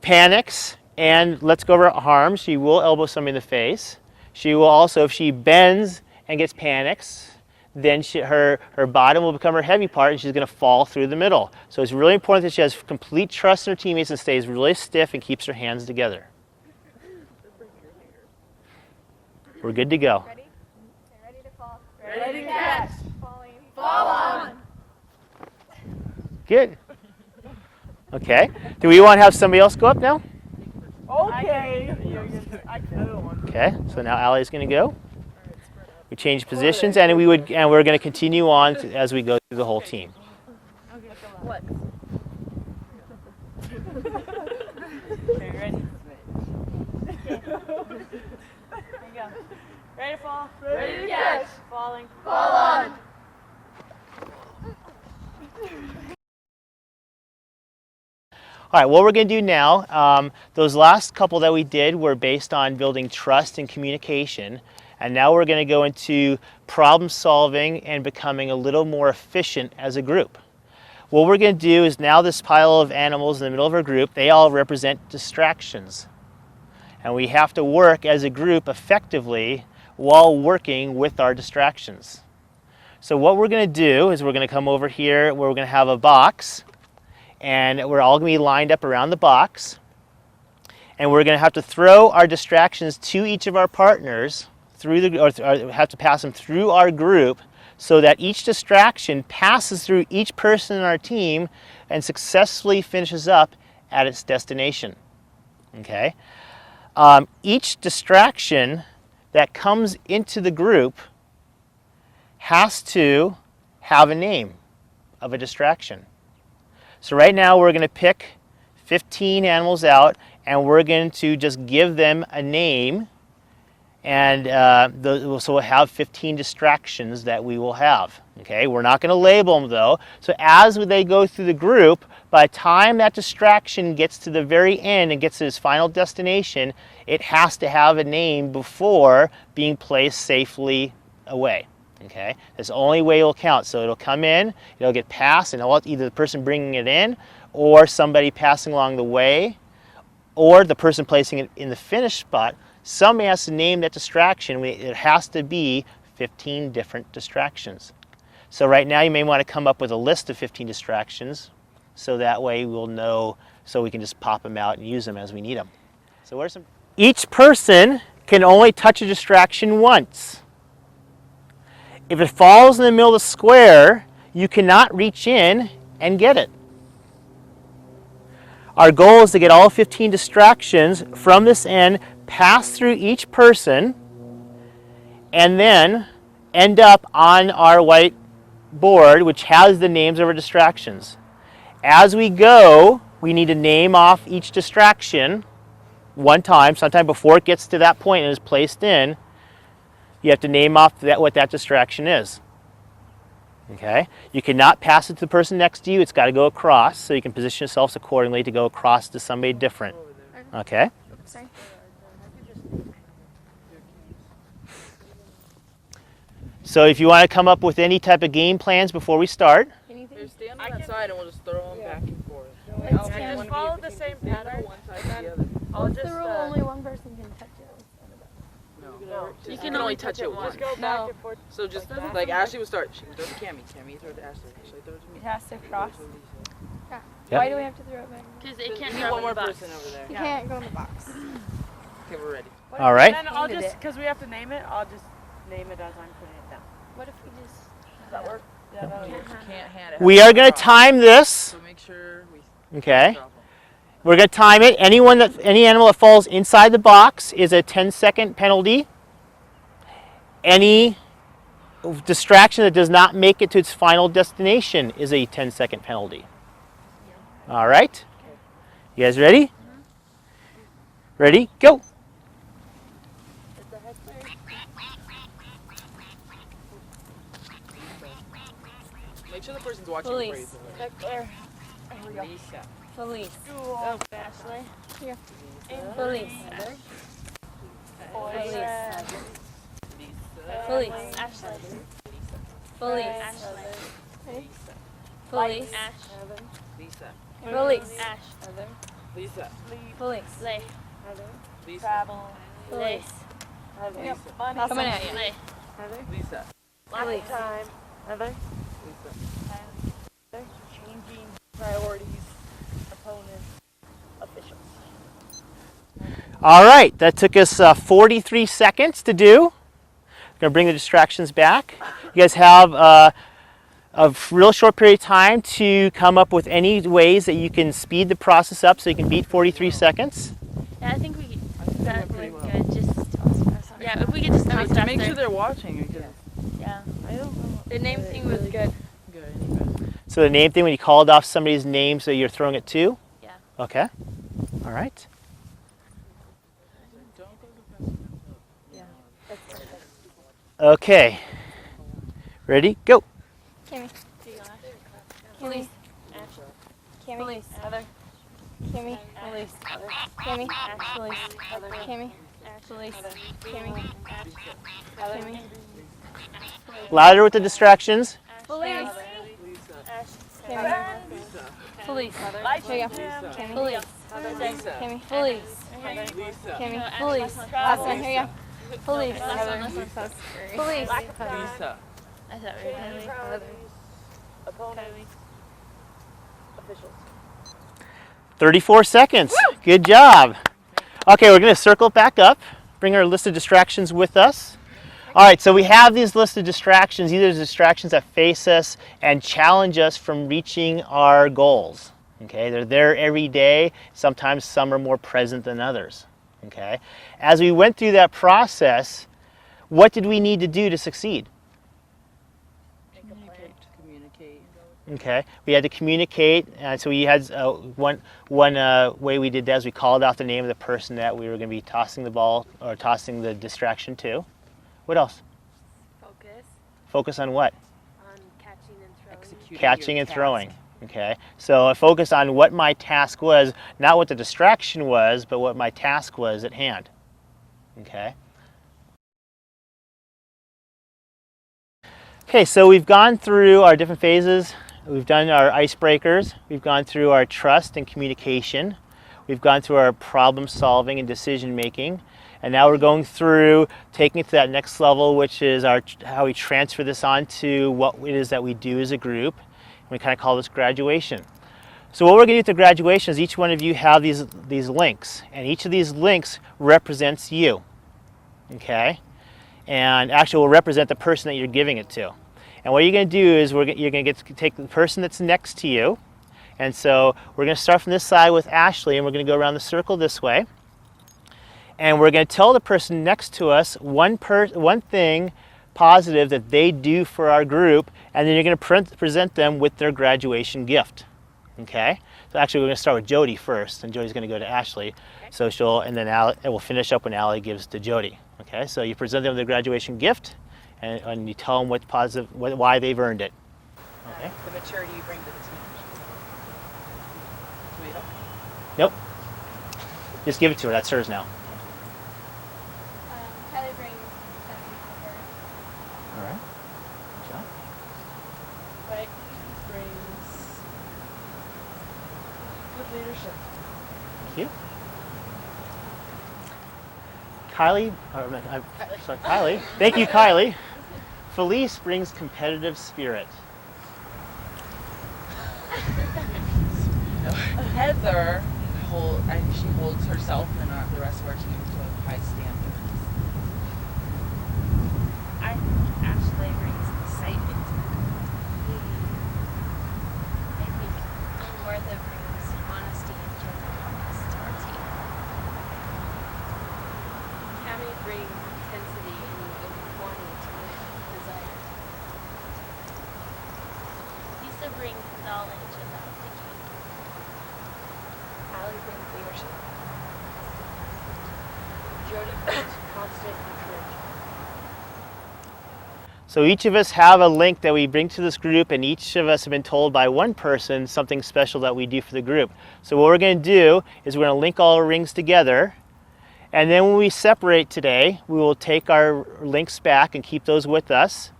panics and lets go of her arms, she will elbow somebody in the face. She will also, if she bends and gets panics, then her bottom will become her heavy part and she's going to fall through the middle. So it's really important that she has complete trust in her teammates and stays really stiff and keeps her hands together. We're good to go. Ready? Okay, ready to fall. Ready to catch. Falling. Fall on. Good. Okay. Do we want to have somebody else go up now? Okay. Okay. So now Allie's going to go. We change positions, and we're going to continue on as we go through the whole team. What? Okay, ready? There you go. Ready to fall? Ready to catch. Falling. Fall on. All right, what we're going to do now, those last couple that we did were based on building trust and communication. And now we're going to go into problem solving and becoming a little more efficient as a group. What we're going to do is now this pile of animals in the middle of our group, they all represent distractions. And we have to work as a group effectively while working with our distractions. So what we're going to do is we're going to come over here where we're going to have a box. And we're all going to be lined up around the box. And we're going to have to throw our distractions to each of our partners or have to pass them through our group so that each distraction passes through each person in our team and successfully finishes up at its destination. Okay? Each distraction that comes into the group has to have a name of a distraction. So right now we're going to pick 15 animals out and we're going to just give them a name, and so we'll have 15 distractions that we will have. Okay, we're not going to label them though. So as they go through the group, by the time that distraction gets to the very end and gets to its final destination, it has to have a name before being placed safely away. Okay, that's the only way it'll count. So it'll come in, it'll get passed, and either the person bringing it in, or somebody passing along the way, or the person placing it in the finish spot. Somebody has to name that distraction. It has to be 15 different distractions. So right now you may want to come up with a list of 15 distractions, so that way we'll know, so we can just pop them out and use them as we need them. So where's some? Each person can only touch a distraction once. If it falls in the middle of the square, you cannot reach in and get it. Our goal is to get all 15 distractions from this end, pass through each person, and then end up on our white board, which has the names of our distractions. As we go, we need to name off each distraction one time, sometime before it gets to that point and is placed in. You have to name off what that distraction is. Okay? You cannot pass it to the person next to you. It's got to go across, so you can position yourselves accordingly to go across to somebody different. Okay? Sorry. So if you want to come up with any type of game plans before we start. Here, stand on that side and we'll just throw them back and forth. Just follow the same pattern. I'll just, only one person can touch it. No, you can only touch it once. Just go back and forth. So just like Ashley would start. She would throw to Cammy. Cammy throw to Ashley. Ashley throw to me. It has to cross. Yep. Why do we have to throw it back? because it We can't need drop one in more the box. person over there. You can't go in the box. Okay, we're ready. All right. And then I'll just, because we have to name it, I'll just name it as I'm putting it down. What if we just... Does that work? Yeah, that'll work. You can't hand it. We are going to time this. So make sure we Okay. drop them. We're going to time it. Any animal that falls inside the box is a 10-second penalty. Any distraction that does not make it to its final destination is a 10-second penalty. All right? You guys ready? Ready? Go. Make sure the person's watching Police. for you. Lisa. Police. Oh, Ashley. Police. Police. Police. Ashley. Police. Ashley. Police. Ash. Lisa. Police. Ash. Lisa. Police. Lay. Lisa. Travel. Lay. Lisa. Money. Coming at you. Lay. Lisa. Police. Time. Heather. Lisa. Changing priorities. Opponents. Officials. All right. That took us 43 seconds to do. Going to bring the distractions back. You guys have a real short period of time to come up with any ways that you can speed the process up so you can beat 43 seconds. Yeah, I think we could. That pretty would well. good. Yeah, if we could just toss Make sure they're watching. Because Yeah. I don't know. The name thing was good. Good. So the name thing, when you called off somebody's name, so you're throwing it to? Yeah. Okay. All right. Okay. Ready? Go. Kimmy. Police. Kimmy. Police. Heather. Kimmy. Police. Kimmy. Police. Kimmy. Police. Kimmy. Kimmy. Louder with the distractions. Police. Kimmy. Police. There you go. Kimmy. Police. Kimmy. Police. Lisa. Kimmy. Police. Last one. Here you go. Police. Last one. Police. Lisa. I thought we were doing Opponents. Officials. 34 seconds. Good job. Okay, we're going to circle it back up. Bring our list of distractions with us. All right, so we have these list of distractions. These are the distractions that face us and challenge us from reaching our goals. Okay, they're there every day. Sometimes some are more present than others. Okay, as we went through that process, what did we need to do to succeed? Communicate. Okay, we had to communicate, and so we had one way we did that is we called out the name of the person that we were going to be tossing the ball or tossing the distraction to. What else? Focus Focus on what? on catching and throwing. Executing Catching your and task. throwing. Okay, so I focus on what my task was, not what the distraction was, but what my task was at hand. Okay. Okay, so we've gone through our different phases. We've done our icebreakers. We've gone through our trust and communication. We've gone through our problem solving and decision making. And now we're going through taking it to that next level, which is how we transfer this on to what it is that we do as a group. And we kind of call this graduation. So what we're going to do at the graduation is each one of you have these links. And each of these links represents you. Okay? and actually will represent the person that you're giving it to. And what you're going to do is you're going to take the person that's next to you. And so we're going to start from this side with Ashley, and we're going to go around the circle this way. And we're going to tell the person next to us one thing positive that they do for our group, and then you're going to present them with their graduation gift. Okay? So actually we're going to start with Jody first, and Jody's going to go to Ashley. Okay. So and then we'll finish up when Allie gives to Jody. Okay? So you present them with their graduation gift, and you tell them what's positive, why they've earned it. Okay? The maturity you bring to the team. Do we help? Nope. Just give it to her. That's hers now. Kylie brings sense of All right. Good job. Mike brings good leadership. Thank you. Kylie, sorry, Kylie. Thank you, Kylie. Felice brings competitive spirit. Heather, she holds herself and the rest of our team to high standards. I think Ashley brings excitement. I think Martha brings honesty and gentleness to our team. Cammy brings intensity and wanting to win desire. Lisa brings knowledge about the game. Allie brings leadership. Jody brings constant encouragement. So each of us have a link that we bring to this group, and each of us have been told by one person something special that we do for the group. So what we're going to do is we're going to link all our rings together, and then when we separate today, we will take our links back and keep those with us.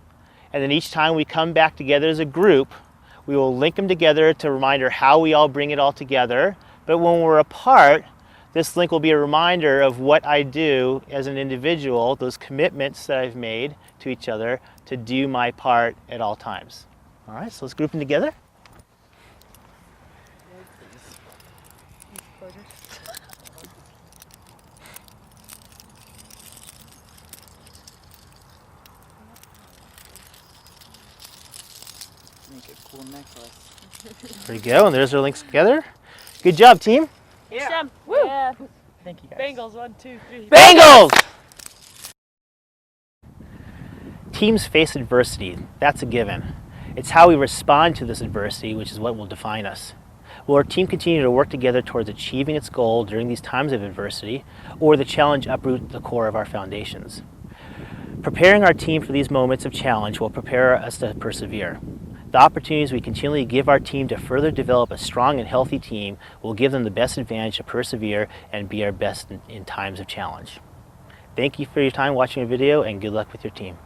And then each time we come back together as a group, we will link them together to remind her how we all bring it all together. But when we're apart, this link will be a reminder of what I do as an individual, those commitments that I've made to each other to do my part at all times. All right, so let's group them together. Make a cool necklace. There we go, and there's our links together. Good job, team. Yeah. Woo! Yeah. Thank you guys. Bengals, 1, 2, 3. Bengals! Teams face adversity. That's a given. It's how we respond to this adversity, which is what will define us. Will our team continue to work together towards achieving its goal during these times of adversity, or will the challenge uproot the core of our foundations? Preparing our team for these moments of challenge will prepare us to persevere. The opportunities we continually give our team to further develop a strong and healthy team will give them the best advantage to persevere and be our best in times of challenge. Thank you for your time watching the video, and good luck with your team.